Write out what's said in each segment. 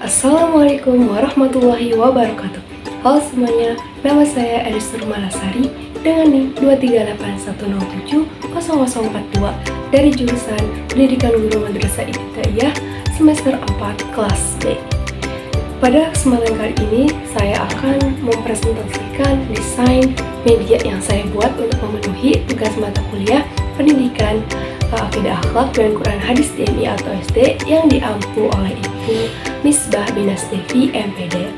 Assalamualaikum warahmatullahi wabarakatuh. Halo semuanya, nama saya Eris Nurmalasari dengan NIM 23810700042 dari jurusan Pendidikan Guru Madrasah Ibtidaiyah semester 4 kelas B. Pada kesempatan kali ini, saya akan mempresentasikan desain media yang saya buat untuk memenuhi tugas mata kuliah pendidikan Akidah Akhlak dan Quran Hadis DMI atau SD yang diampu oleh Ibu Misbah Binas Devi MPD.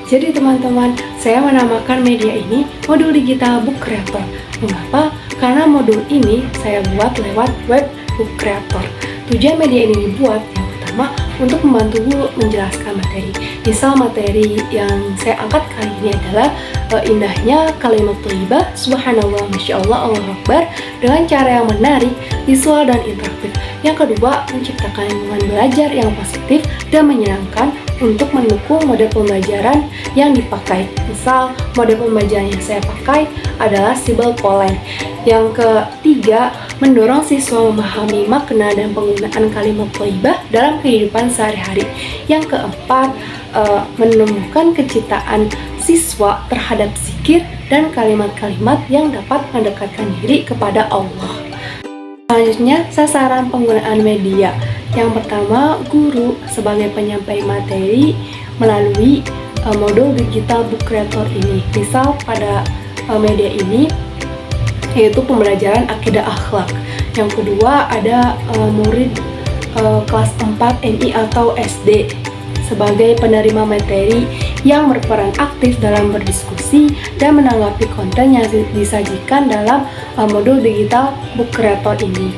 Jadi teman-teman, saya menamakan media ini modul digital book creator. Mengapa? Karena modul ini saya buat lewat web book creator. Tujuan media ini dibuat yang pertama untuk membantu menjelaskan materi. Misal materi yang saya angkat kali ini adalah indahnya kalimat thayyibah, subhanallah, masya Allah, Allahu Akbar, dengan cara yang menarik, visual dan interaktif. Yang kedua, menciptakan lingkungan belajar yang positif dan menyenangkan untuk mendukung model pembelajaran yang dipakai. Misal, model pembelajaran yang saya pakai adalah Sibyl Poland. Yang ketiga, mendorong siswa memahami makna dan penggunaan kalimat thayyibah dalam kehidupan sehari-hari. Yang keempat, menumbuhkan kecintaan siswa terhadap zikir dan kalimat-kalimat yang dapat mendekatkan diri kepada Allah. Selanjutnya, sasaran penggunaan media. Yang pertama, guru sebagai penyampai materi melalui modul digital book creator ini. Misal pada media ini yaitu pembelajaran akidah akhlak. Yang kedua ada murid kelas 4 MI atau SD sebagai penerima materi yang berperan aktif dalam berdiskusi dan menanggapi konten yang disajikan dalam modul digital book creator ini.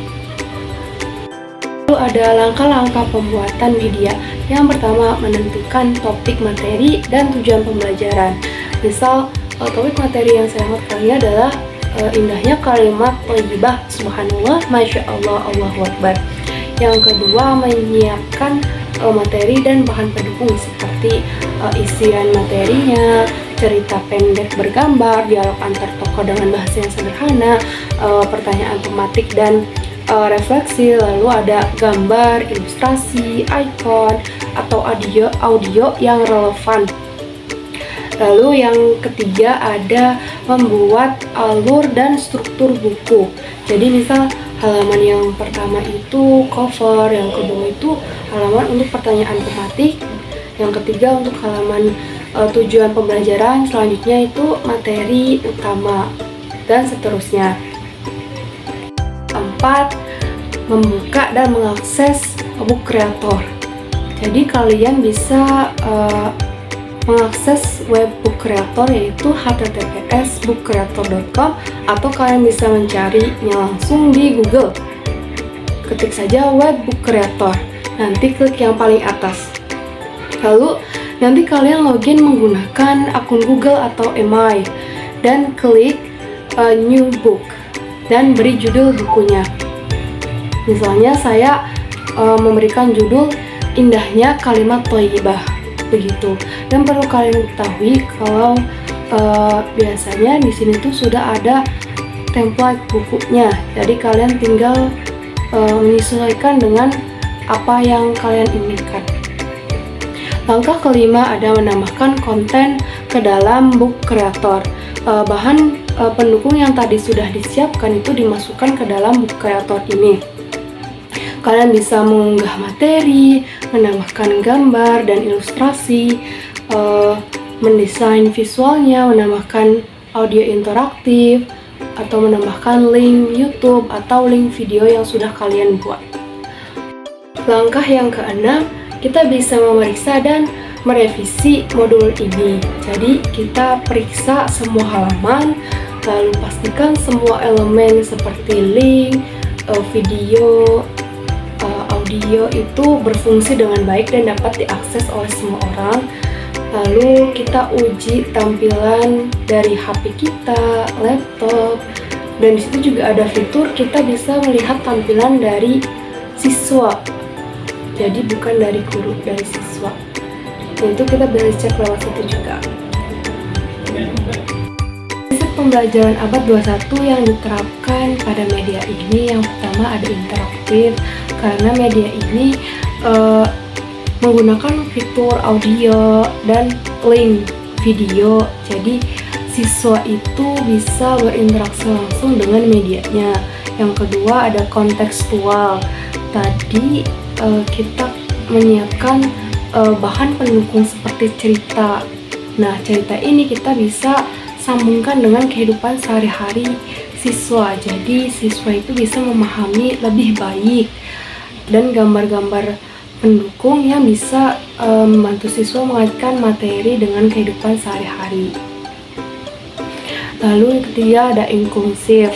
Lalu ada langkah-langkah pembuatan media. Yang pertama, menentukan topik materi dan tujuan pembelajaran. Misal, topik materi yang saya angkat kali ini adalah indahnya kalimat thayyibah, subhanallah, masya Allah, Allahu Akbar. Yang kedua, menyiapkan materi dan bahan pendukung seperti isian materinya, cerita pendek bergambar, dialog antar tokoh dengan bahasa yang sederhana, pertanyaan tematik dan refleksi, lalu ada gambar, ilustrasi, ikon, atau audio yang relevan. Lalu yang ketiga ada membuat alur dan struktur buku. Jadi misal halaman yang pertama itu cover, yang kedua itu halaman untuk pertanyaan tematik, yang ketiga untuk halaman tujuan pembelajaran, selanjutnya itu materi utama, dan seterusnya. Keempat, membuka dan mengakses book creator. Jadi kalian bisa mengakses web book creator yaitu https://bookcreator.com atau kalian bisa mencarinya langsung di Google. Ketik saja web book creator, nanti klik yang paling atas. Lalu nanti kalian login menggunakan akun Google atau email dan klik new book dan beri judul bukunya. Misalnya saya memberikan judul indahnya kalimat thayyibah begitu. Dan perlu kalian ketahui kalau biasanya di sini tuh sudah ada template bukunya. Jadi kalian tinggal menyesuaikan dengan apa yang kalian inginkan. Langkah kelima ada menambahkan konten ke dalam book creator. Bahan pendukung yang tadi sudah disiapkan itu dimasukkan ke dalam book creator ini. Kalian bisa mengunggah materi, menambahkan gambar dan ilustrasi, mendesain visualnya, menambahkan audio interaktif, atau menambahkan link YouTube atau link video yang sudah kalian buat. Langkah yang keenam, kita bisa memeriksa dan merevisi modul ini. Jadi kita periksa semua halaman, lalu pastikan semua elemen seperti link, video, audio itu berfungsi dengan baik dan dapat diakses oleh semua orang. Lalu kita uji tampilan dari HP kita, laptop, dan disitu juga ada fitur kita bisa melihat tampilan dari siswa. Jadi bukan dari guru, dari siswa. Dan itu kita bisa cek lewat situ juga. Prinsip pembelajaran abad 21 yang diterapkan pada media ini, yang pertama ada interaktif, karena media ini menggunakan fitur audio dan link video. Jadi siswa itu bisa berinteraksi langsung dengan medianya. Yang kedua ada kontekstual. Tadi kita menyiapkan bahan pendukung seperti cerita. Nah, cerita ini kita bisa sambungkan dengan kehidupan sehari-hari siswa. Jadi siswa itu bisa memahami lebih baik, dan gambar-gambar pendukung yang bisa membantu siswa mengaitkan materi dengan kehidupan sehari-hari. Lalu yang ketiga ada inklusif.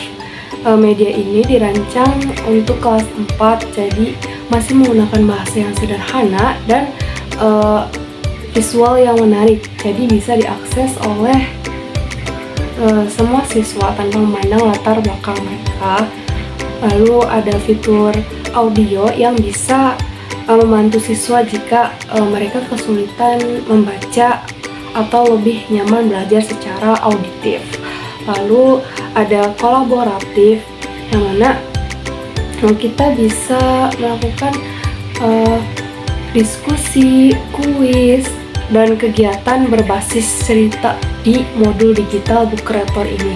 Media ini dirancang untuk kelas 4, jadi masih menggunakan bahasa yang sederhana dan visual yang menarik, jadi bisa diakses oleh semua siswa tanpa memandang latar belakang mereka. Lalu ada fitur audio yang bisa membantu siswa jika mereka kesulitan membaca atau lebih nyaman belajar secara auditif. Lalu ada kolaboratif, yang mana kita bisa melakukan diskusi, kuis, dan kegiatan berbasis cerita di modul digital Book Creator ini.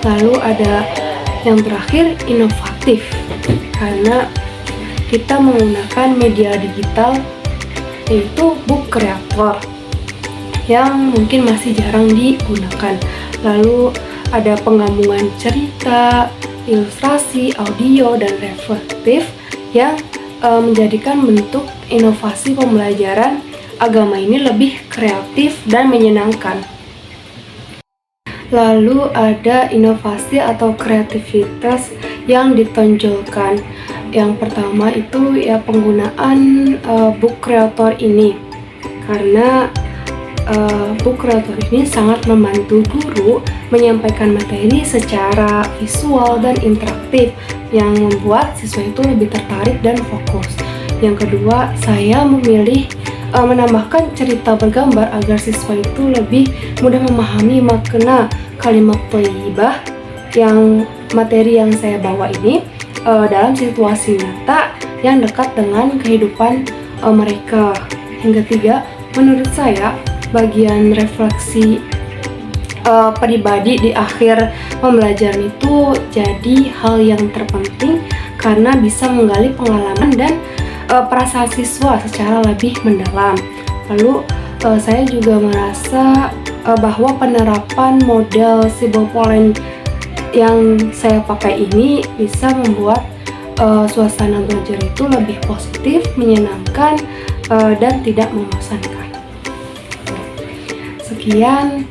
Lalu ada yang terakhir inovatif, karena kita menggunakan media digital yaitu Book Creator yang mungkin masih jarang digunakan. Lalu ada penggabungan cerita, ilustrasi, audio, dan reflektif yang menjadikan bentuk inovasi pembelajaran agama ini lebih kreatif dan menyenangkan. Lalu ada inovasi atau kreativitas yang ditonjolkan. Yang pertama itu ya penggunaan Book Creator ini, karena Book Creator ini sangat membantu guru menyampaikan materi secara visual dan interaktif yang membuat siswa itu lebih tertarik dan fokus. Yang kedua, saya memilih menambahkan cerita bergambar agar siswa itu lebih mudah memahami makna kalimat thayyibah yang materi yang saya bawa ini dalam situasi nyata yang dekat dengan kehidupan mereka. Yang ketiga, menurut saya bagian refleksi pribadi di akhir pembelajaran itu jadi hal yang terpenting karena bisa menggali pengalaman dan perasaan siswa secara lebih mendalam. Lalu saya juga merasa bahwa penerapan model Sibopolen yang saya pakai ini bisa membuat suasana belajar itu lebih positif, menyenangkan, dan tidak membosankan. Sekian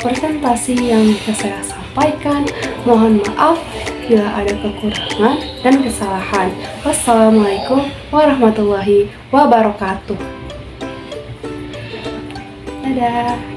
presentasi yang bisa saya sampaikan. Mohon maaf bila ada kekurangan dan kesalahan. Wassalamualaikum warahmatullahi wabarakatuh. Dadah.